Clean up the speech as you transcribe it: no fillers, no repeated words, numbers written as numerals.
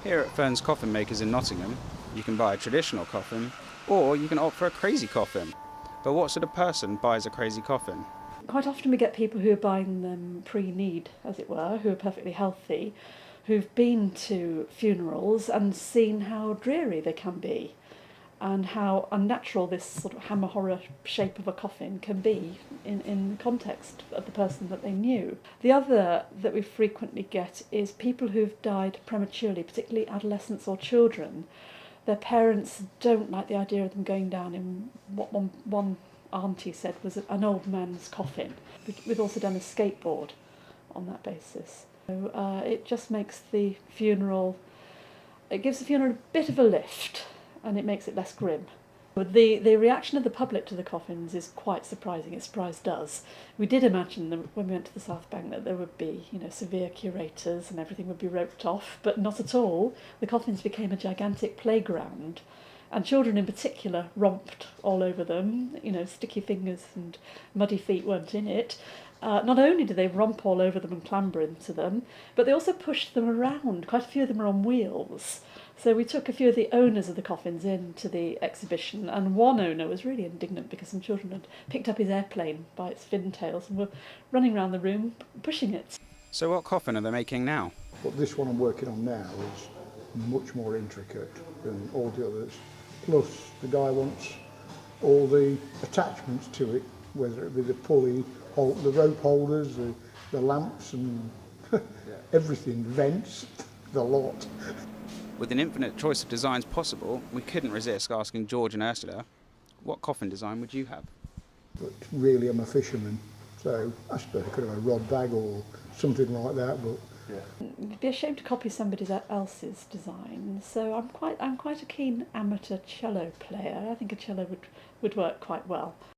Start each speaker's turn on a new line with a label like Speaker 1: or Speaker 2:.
Speaker 1: Here at Fern's Coffin Makers in Nottingham, you can buy a traditional coffin, or you can opt for a crazy coffin. But what sort of person buys a crazy coffin?
Speaker 2: Quite often we get people who are buying them pre-need, as it were, who are perfectly healthy, who've been to funerals and seen how dreary they can be and how unnatural this sort of hammer horror shape of a coffin can be in the context of the person that they knew. The other that we frequently get is people who've died prematurely, particularly adolescents or children. Their parents don't like the idea of them going down in what one auntie said was an old man's coffin. We've also done a skateboard on that basis. So it just makes the funeral, it gives the funeral a bit of a lift and it makes it less grim. The reaction of the public to the coffins is quite surprising. It surprised us. We did imagine that when we went to the South Bank that there would be, severe curators and everything would be roped off, but not at all. The coffins became a gigantic playground, and children in particular romped all over them. Sticky fingers and muddy feet weren't in it. Not only did they romp all over them and clamber into them, but they also pushed them around. Quite a few of them are on wheels. So we took a few of the owners of the coffins into the exhibition, and one owner was really indignant because some children had picked up his airplane by its fin tails and were running around the room pushing it.
Speaker 1: So what coffin are they making now?
Speaker 3: But this one I'm working on now is much more intricate than all the others. Plus, the guy wants all the attachments to it, whether it be the pulley, the rope holders, the lamps and everything, vents, the lot.
Speaker 1: With an infinite choice of designs possible, we couldn't resist asking George and Ursula, what coffin design would you have?
Speaker 3: But really I'm a fisherman, so I suppose I could have a rod bag or something like that, but
Speaker 2: It'd be a shame to copy somebody else's design. So I'm quite a keen amateur cello player. I think a cello would work quite well.